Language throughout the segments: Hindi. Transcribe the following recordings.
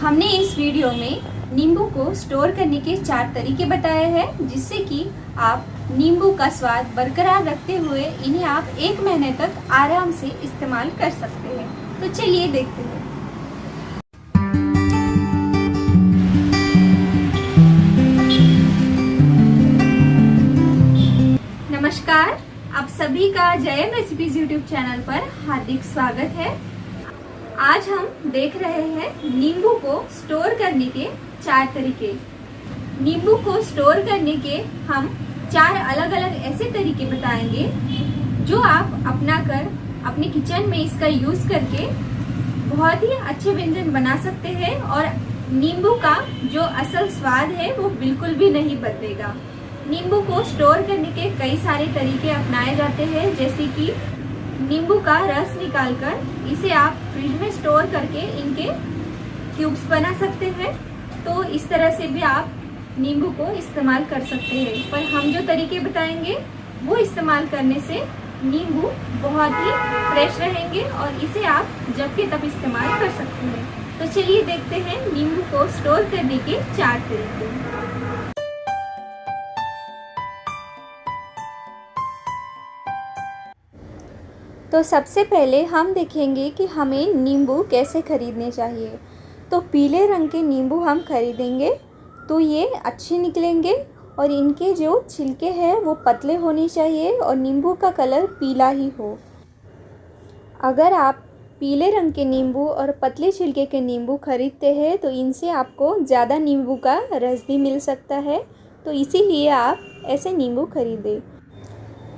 हमने इस वीडियो में नींबू को स्टोर करने के 4 तरीके बताए हैं, जिससे कि आप नींबू का स्वाद बरकरार रखते हुए इन्हें आप 1 महीने तक आराम से इस्तेमाल कर सकते हैं। तो चलिए देखते हैं। नमस्कार, आप सभी का जयम रेसिपीज यूट्यूब चैनल पर हार्दिक स्वागत है। आज हम देख रहे हैं नींबू को स्टोर करने के 4 तरीके। नींबू को स्टोर करने के हम 4 अलग अलग ऐसे तरीके बताएंगे जो आप अपना कर अपने किचन में इसका यूज करके बहुत ही अच्छे व्यंजन बना सकते हैं और नींबू का जो असल स्वाद है वो बिल्कुल भी नहीं बदलेगा। नींबू को स्टोर करने के कई सारे तरीके अपनाए जाते हैं, जैसे कि नींबू का रस निकालकर इसे आप फ्रिज में स्टोर करके इनके क्यूब्स बना सकते हैं। तो इस तरह से भी आप नींबू को इस्तेमाल कर सकते हैं, पर हम जो तरीके बताएंगे वो इस्तेमाल करने से नींबू बहुत ही फ्रेश रहेंगे और इसे आप जब के तब इस्तेमाल कर सकते हैं। तो चलिए देखते हैं नींबू को स्टोर करने के 4 तरीके। तो सबसे पहले हम देखेंगे कि हमें नींबू कैसे खरीदने चाहिए। तो पीले रंग के नींबू हम खरीदेंगे तो ये अच्छे निकलेंगे और इनके जो छिलके हैं वो पतले होने चाहिए और नींबू का कलर पीला ही हो। अगर आप पीले रंग के नींबू और पतले छिलके के नींबू खरीदते हैं तो इनसे आपको ज़्यादा नींबू का रस भी मिल सकता है, तो इसीलिए आप ऐसे नींबू खरीदें।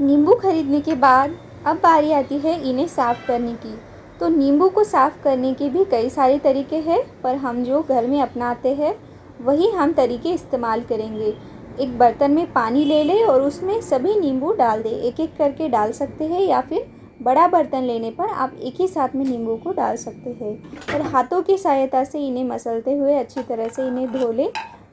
नींबू खरीदने के बाद अब बारी आती है इन्हें साफ़ करने की। तो नींबू को साफ़ करने के भी कई सारे तरीके हैं, पर हम जो घर में अपनाते हैं वही हम तरीके इस्तेमाल करेंगे। एक बर्तन में पानी ले लें और उसमें सभी नींबू डाल दें। एक एक करके डाल सकते हैं या फिर बड़ा बर्तन लेने पर आप एक ही साथ में नींबू को डाल सकते हैं और हाथों की सहायता से इन्हें मसलते हुए अच्छी तरह से इन्हें धो लें,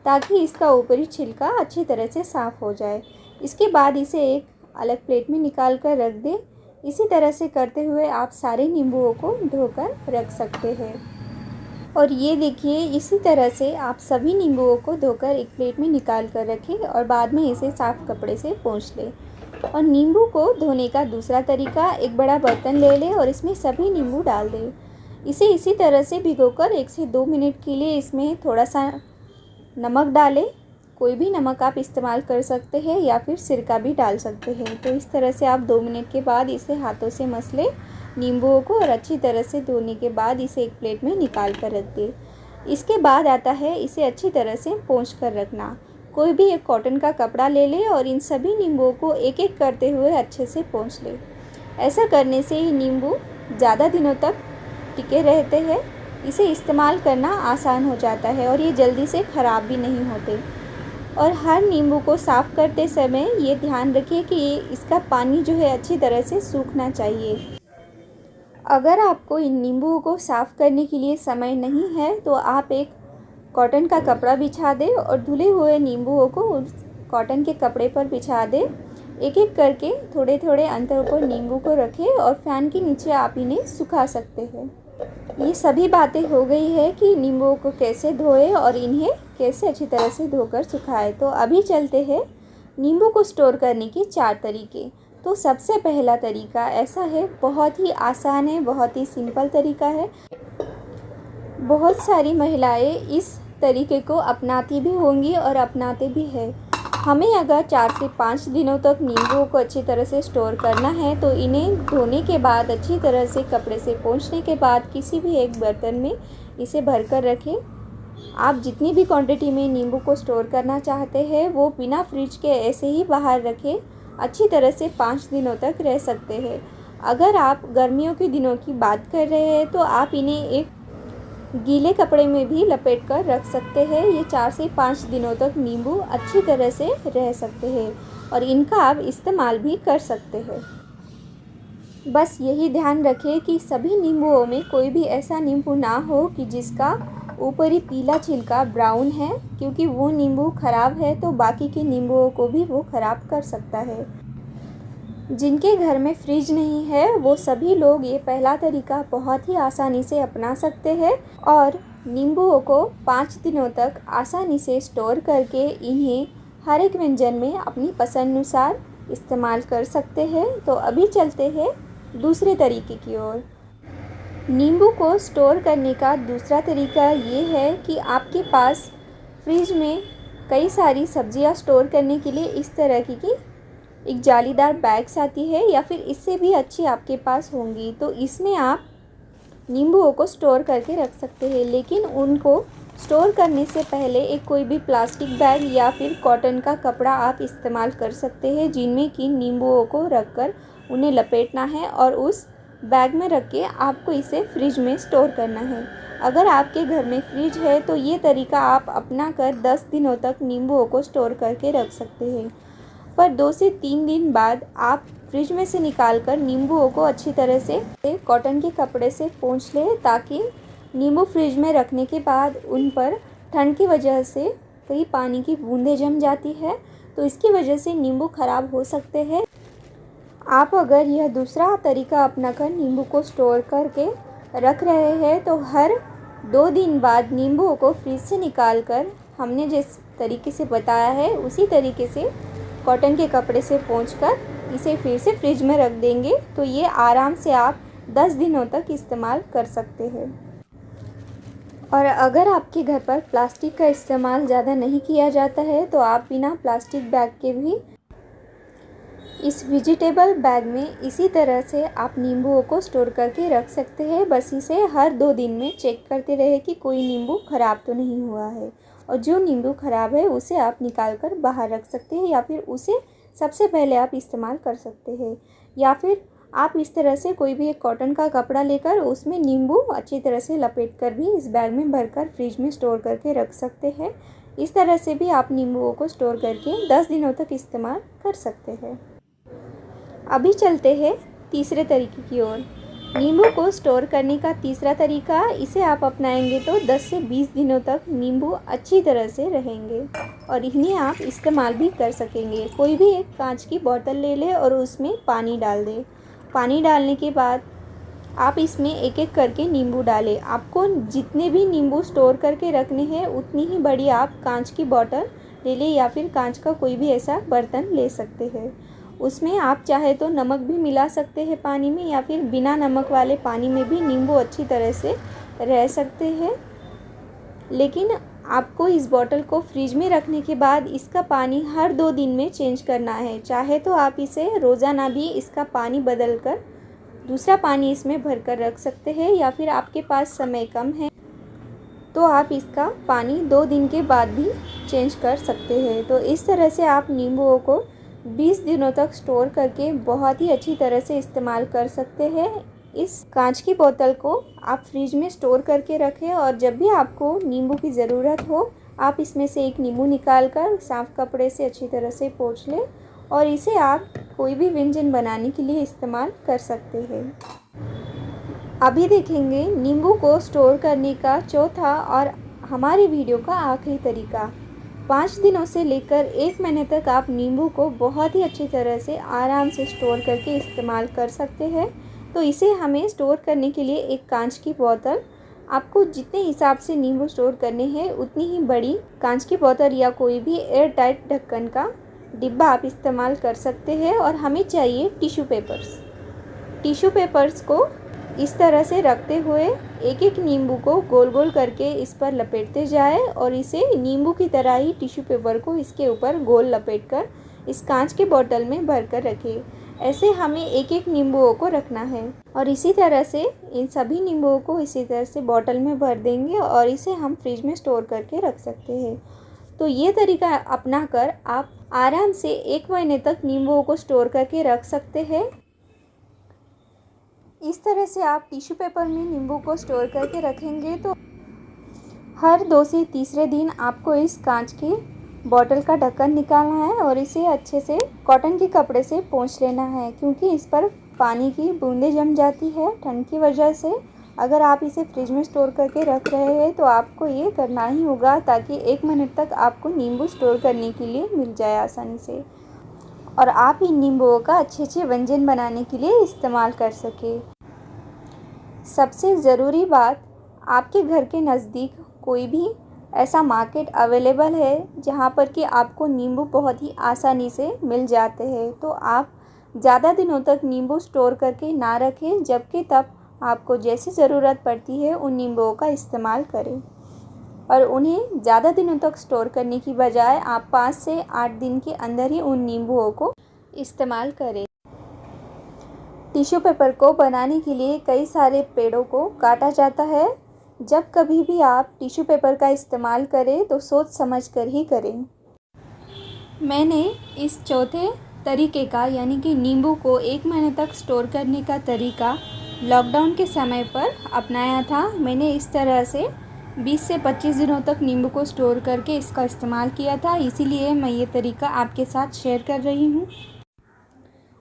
ताकि इसका ऊपरी छिलका अच्छी तरह से साफ़ हो जाए। इसके बाद इसे एक अलग प्लेट में निकाल कर रख दें। इसी तरह से करते हुए आप सारे नींबुओं को धोकर रख सकते हैं। और ये देखिए, इसी तरह से आप सभी नींबुओं को धोकर एक प्लेट में निकाल कर रखें और बाद में इसे साफ़ कपड़े से पोंछ लें। और नींबू को धोने का दूसरा तरीका, एक बड़ा बर्तन ले लें और इसमें सभी नींबू डाल दें। इसे इसी तरह से भिगोकर 1 से 2 मिनट के लिए इसमें थोड़ा सा नमक डालें। कोई भी नमक आप इस्तेमाल कर सकते हैं या फिर सिरका भी डाल सकते हैं। तो इस तरह से आप 2 मिनट के बाद इसे हाथों से मस लें नींबुओं को और अच्छी तरह से धोने के बाद इसे एक प्लेट में निकाल कर रख दें। इसके बाद आता है इसे अच्छी तरह से पोंछ कर रखना। कोई भी एक कॉटन का कपड़ा ले लें और इन सभी नींबुओं को एक एक करते हुए अच्छे से पोंछ लें। ऐसा करने से ही नींबू ज़्यादा दिनों तक टिके रहते हैं। इसे इस्तेमाल करना आसान हो जाता है और ये जल्दी से ख़राब भी नहीं होते। और हर नींबू को साफ़ करते समय ये ध्यान रखिए कि इसका पानी जो है अच्छी तरह से सूखना चाहिए। अगर आपको इन नींबुओं को साफ़ करने के लिए समय नहीं है तो आप एक कॉटन का कपड़ा बिछा दें और धुले हुए नींबुओं को उस कॉटन के कपड़े पर बिछा दें। एक एक करके थोड़े थोड़े अंतर पर नींबू को रखें और फ़ैन के नीचे आप इन्हें सुखा सकते हैं। ये सभी बातें हो गई है कि नींबुओं को कैसे धोएं और इन्हें कैसे अच्छी तरह से धोकर सुखाएं। तो अभी चलते हैं नींबू को स्टोर करने के 4 तरीके। तो सबसे पहला तरीका ऐसा है, बहुत ही आसान है, बहुत ही सिंपल तरीका है। बहुत सारी महिलाएं इस तरीके को अपनाती भी होंगी और अपनाते भी हैं। हमें अगर 4 से 5 दिनों तक नींबुओं को अच्छी तरह से स्टोर करना है तो इन्हें धोने के बाद अच्छी तरह से कपड़े से पोंछने के बाद किसी भी एक बर्तन में इसे भरकर रखें। आप जितनी भी क्वांटिटी में नींबू को स्टोर करना चाहते हैं वो बिना फ्रिज के ऐसे ही बाहर रखें। अच्छी तरह से 5 दिनों तक रह सकते हैं। अगर आप गर्मियों के दिनों की बात कर रहे हैं तो आप इन्हें एक गीले कपड़े में भी लपेट कर रख सकते हैं। ये 4 से 5 दिनों तक नींबू अच्छी तरह से रह सकते हैं और इनका आप इस्तेमाल भी कर सकते हैं। बस यही ध्यान रखें कि सभी नींबुओं में कोई भी ऐसा नींबू ना हो कि जिसका ऊपरी पीला छिलका ब्राउन है, क्योंकि वो नींबू ख़राब है तो बाकी के नींबुओं को भी वो ख़राब कर सकता है। जिनके घर में फ्रिज नहीं है वो सभी लोग ये पहला तरीका बहुत ही आसानी से अपना सकते हैं और नींबुओं को 5 दिनों तक आसानी से स्टोर करके इन्हें हर एक व्यंजन में अपनी पसंद अनुसार इस्तेमाल कर सकते हैं। तो अभी चलते हैं दूसरे तरीके की ओर। नींबू को स्टोर करने का दूसरा तरीका ये है कि आपके पास फ्रिज में कई सारी सब्जियां स्टोर करने के लिए इस तरह की एक जालीदार बैग्स आती है, या फिर इससे भी अच्छी आपके पास होंगी। तो इसमें आप नींबुओं को स्टोर करके रख सकते हैं, लेकिन उनको स्टोर करने से पहले एक कोई भी प्लास्टिक बैग या फिर कॉटन का कपड़ा आप इस्तेमाल कर सकते हैं, जिनमें कि नींबुओं को रखकर उन्हें लपेटना है और उस बैग में रख के आपको इसे फ्रिज में स्टोर करना है। अगर आपके घर में फ्रिज है तो ये तरीका आप अपना कर 10 दिनों तक नींबुओं को स्टोर करके रख सकते हैं। पर 2 से 3 दिन बाद आप फ्रिज में से निकाल कर नींबुओं को अच्छी तरह से कॉटन के कपड़े से पोंछ लें, ताकि नींबू फ्रिज में रखने के बाद उन पर ठंड की वजह से कई पानी की बूंदें जम जाती है, तो इसकी वजह से नींबू ख़राब हो सकते हैं। आप अगर यह दूसरा तरीका अपनाकर नींबू को स्टोर करके रख रहे हैं तो हर 2 दिन बाद नींबुओं को फ्रिज से निकालकर हमने जिस तरीके से बताया है उसी तरीके से कॉटन के कपड़े से पोंछकर इसे फिर से फ्रिज में रख देंगे, तो ये आराम से आप 10 दिनों तक इस्तेमाल कर सकते हैं। और अगर आपके घर पर प्लास्टिक का इस्तेमाल ज़्यादा नहीं किया जाता है तो आप बिना प्लास्टिक बैग के भी इस वेजिटेबल बैग में इसी तरह से आप नींबुओं को स्टोर करके रख सकते हैं। बस इसे हर 2 दिन में चेक करते रहे कि कोई नींबू ख़राब तो नहीं हुआ है, और जो नींबू ख़राब है उसे आप निकाल कर बाहर रख सकते हैं, या फिर उसे सबसे पहले आप इस्तेमाल कर सकते हैं। या फिर आप इस तरह से कोई भी एक कॉटन का कपड़ा लेकर उसमें नींबू अच्छी तरह से लपेट कर भी इस बैग में भरकर फ्रिज में स्टोर करके रख सकते हैं। इस तरह से भी आप नींबुओं को स्टोर करके 10 दिनों तक इस्तेमाल कर सकते हैं। अभी चलते हैं तीसरे तरीके की ओर। नींबू को स्टोर करने का तीसरा तरीका, इसे आप अपनाएंगे तो 10 से 20 दिनों तक नींबू अच्छी तरह से रहेंगे और इन्हें आप इस्तेमाल भी कर सकेंगे। कोई भी एक कांच की बोतल ले ले और उसमें पानी डाल दें। पानी डालने के बाद आप इसमें एक एक करके नींबू डालें। आपको जितने भी नींबू स्टोर करके रखने हैं उतनी ही बड़ी आप कांच की बोतल ले लें, या फिर कांच का कोई भी ऐसा बर्तन ले सकते हैं। उसमें आप चाहे तो नमक भी मिला सकते हैं पानी में, या फिर बिना नमक वाले पानी में भी नींबू अच्छी तरह से रह सकते हैं। लेकिन आपको इस बोतल को फ्रिज में रखने के बाद इसका पानी हर 2 दिन में चेंज करना है। चाहे तो आप इसे रोज़ाना भी इसका पानी बदल कर दूसरा पानी इसमें भर कर रख सकते हैं, या फिर आपके पास समय कम है तो आप इसका पानी 2 दिन के बाद भी चेंज कर सकते हैं। तो इस तरह से आप नींबुओं को 20 दिनों तक स्टोर करके बहुत ही अच्छी तरह से इस्तेमाल कर सकते हैं। इस कांच की बोतल को आप फ्रिज में स्टोर करके रखें, और जब भी आपको नींबू की ज़रूरत हो आप इसमें से एक नींबू निकाल कर साफ़ कपड़े से अच्छी तरह से पोंछ लें, और इसे आप कोई भी व्यंजन बनाने के लिए इस्तेमाल कर सकते हैं। अभी देखेंगे नींबू को स्टोर करने का चौथा और हमारी वीडियो का आखिरी तरीका। 5 दिनों से लेकर 1 महीने तक आप नींबू को बहुत ही अच्छी तरह से आराम से स्टोर करके इस्तेमाल कर सकते हैं। तो इसे हमें स्टोर करने के लिए एक कांच की बोतल, आपको जितने हिसाब से नींबू स्टोर करने हैं उतनी ही बड़ी कांच की बोतल या कोई भी एयर टाइट ढक्कन का डिब्बा आप इस्तेमाल कर सकते हैं। और हमें चाहिए टिश्यू पेपर्स। टिश्यू पेपर्स को इस तरह से रखते हुए एक एक नींबू को गोल गोल करके इस पर लपेटते जाए, और इसे नींबू की तरह ही टिश्यू पेपर को इसके ऊपर गोल लपेटकर इस कांच के बोतल में भर कर रखें। ऐसे हमें एक एक नींबुओं को रखना है, और इसी तरह से इन सभी नींबुओं को इसी तरह से बोतल में भर देंगे और इसे हम फ्रिज में स्टोर करके रख सकते हैं। तो ये तरीका अपना कर आप आराम से 1 महीने तक नींबुओं को स्टोर करके रख सकते हैं। इस तरह से आप टिश्यू पेपर में नींबू को स्टोर करके रखेंगे तो हर 2 से तीसरे दिन आपको इस कांच की बोतल का ढक्कन निकालना है और इसे अच्छे से कॉटन के कपड़े से पोंछ लेना है, क्योंकि इस पर पानी की बूंदें जम जाती है ठंड की वजह से। अगर आप इसे फ्रिज में स्टोर करके रख रहे हैं तो आपको ये करना ही होगा, ताकि 1 महीने तक आपको नींबू स्टोर करने के लिए मिल जाए आसानी से, और आप इन नींबुओं का अच्छे व्यंजन बनाने के लिए इस्तेमाल कर सकें। सबसे ज़रूरी बात, आपके घर के नज़दीक कोई भी ऐसा मार्केट अवेलेबल है जहाँ पर कि आपको नींबू बहुत ही आसानी से मिल जाते हैं, तो आप ज़्यादा दिनों तक नींबू स्टोर करके ना रखें, जबकि तब आपको जैसी ज़रूरत पड़ती है उन नींबुओं का इस्तेमाल करें। और उन्हें ज़्यादा दिनों तक स्टोर करने की बजाय आप 5 से 8 दिन के अंदर ही उन नींबुओं को इस्तेमाल करें। टिश्यू पेपर को बनाने के लिए कई सारे पेड़ों को काटा जाता है। जब कभी भी आप टिश्यू पेपर का इस्तेमाल करें तो सोच समझ कर ही करें। मैंने इस चौथे तरीके का यानी कि नींबू को 1 महीने तक स्टोर करने का तरीका लॉकडाउन के समय पर अपनाया था। मैंने इस तरह से 20 से 25 दिनों तक नींबू को स्टोर करके इसका इस्तेमाल किया था, इसीलिए मैं ये तरीका आपके साथ शेयर कर रही हूँ।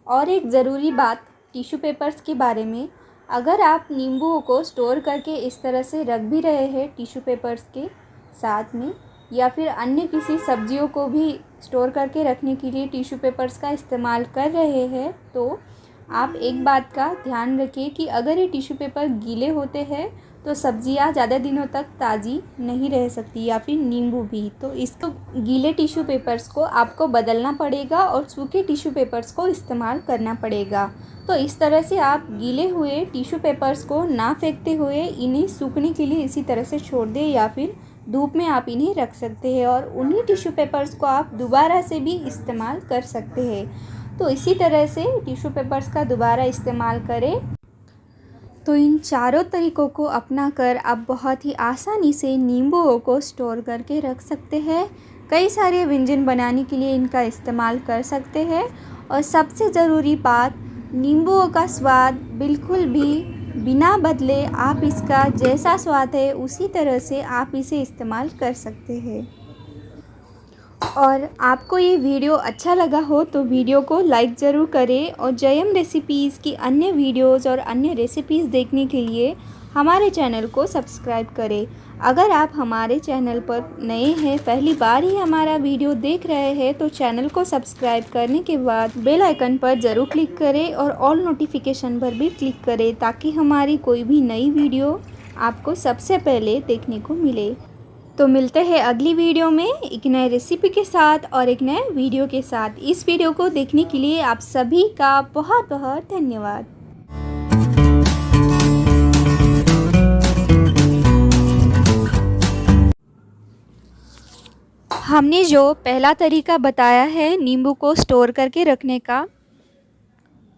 और एक ज़रूरी बात टिश्यू पेपर्स के बारे में, अगर आप नींबुओं को स्टोर करके इस तरह से रख भी रहे हैं टिश्यू पेपर्स के साथ में, या फिर अन्य किसी सब्जियों को भी स्टोर करके रखने के लिए टिश्यू पेपर्स का इस्तेमाल कर रहे हैं, तो आप एक बात का ध्यान रखिए कि अगर ये टिश्यू पेपर गीले होते हैं तो सब्जियां ज़्यादा दिनों तक ताज़ी नहीं रह सकती, या फिर नींबू भी। तो इसको गीले टिश्यू पेपर्स को आपको बदलना पड़ेगा और सूखे टिश्यू पेपर्स को इस्तेमाल करना पड़ेगा। तो इस तरह से आप गीले हुए टिश्यू पेपर्स को ना फेंकते हुए इन्हें सूखने के लिए इसी तरह से छोड़ दें, या फिर धूप में आप इन्हें रख सकते हैं और उन्हीं टिश्यू पेपर्स को आप दोबारा से भी इस्तेमाल कर सकते हैं। तो इसी तरह से टिश्यू पेपर्स का दोबारा इस्तेमाल करें। तो इन चारों तरीक़ों को अपनाकर आप बहुत ही आसानी से नींबुओं को स्टोर करके रख सकते हैं। कई सारे व्यंजन बनाने के लिए इनका इस्तेमाल कर सकते हैं। और सबसे ज़रूरी बात, नींबुओं का स्वाद बिल्कुल भी बिना बदले आप इसका जैसा स्वाद है उसी तरह से आप इसे इस्तेमाल कर सकते हैं। और आपको ये वीडियो अच्छा लगा हो तो वीडियो को लाइक ज़रूर करें, और जयम रेसिपीज़ की अन्य वीडियोज़ और अन्य रेसिपीज़ देखने के लिए हमारे चैनल को सब्सक्राइब करें। अगर आप हमारे चैनल पर नए हैं, पहली बार ही हमारा वीडियो देख रहे हैं, तो चैनल को सब्सक्राइब करने के बाद बेल आइकन पर ज़रूर क्लिक करें और ऑल नोटिफिकेशन पर भी क्लिक करें, ताकि हमारी कोई भी नई वीडियो आपको सबसे पहले देखने को मिले। तो मिलते हैं अगली वीडियो में एक नए रेसिपी के साथ और एक नए वीडियो के साथ। इस वीडियो को देखने के लिए आप सभी का बहुत बहुत धन्यवाद। हमने जो पहला तरीका बताया है नींबू को स्टोर करके रखने का,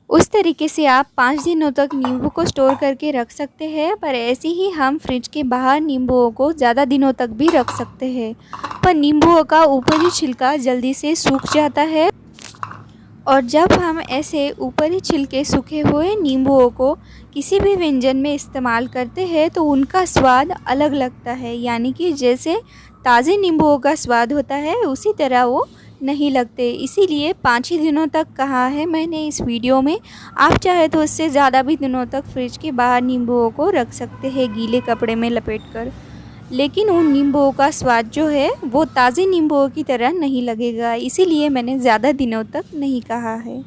उस तरीके से आप 5 दिनों तक नींबू को स्टोर करके रख सकते हैं। पर ऐसे ही हम फ्रिज के बाहर नींबुओं को ज़्यादा दिनों तक भी रख सकते हैं। पर नींबुओं का ऊपरी छिलका जल्दी से सूख जाता है, और जब हम ऐसे ऊपरी छिलके सूखे हुए नींबुओं को किसी भी व्यंजन में इस्तेमाल करते हैं तो उनका स्वाद अलग लगता है, यानी कि जैसे ताज़े नींबुओं का स्वाद होता है उसी तरह वो नहीं लगते। इसीलिए 5 ही दिनों तक कहा है मैंने इस वीडियो में। आप चाहे तो इससे ज़्यादा भी दिनों तक फ्रिज के बाहर नींबुओं को रख सकते हैं गीले कपड़े में लपेटकर, लेकिन उन नींबुओं का स्वाद जो है वो ताज़े नींबुओं की तरह नहीं लगेगा। इसीलिए मैंने ज़्यादा दिनों तक नहीं कहा है।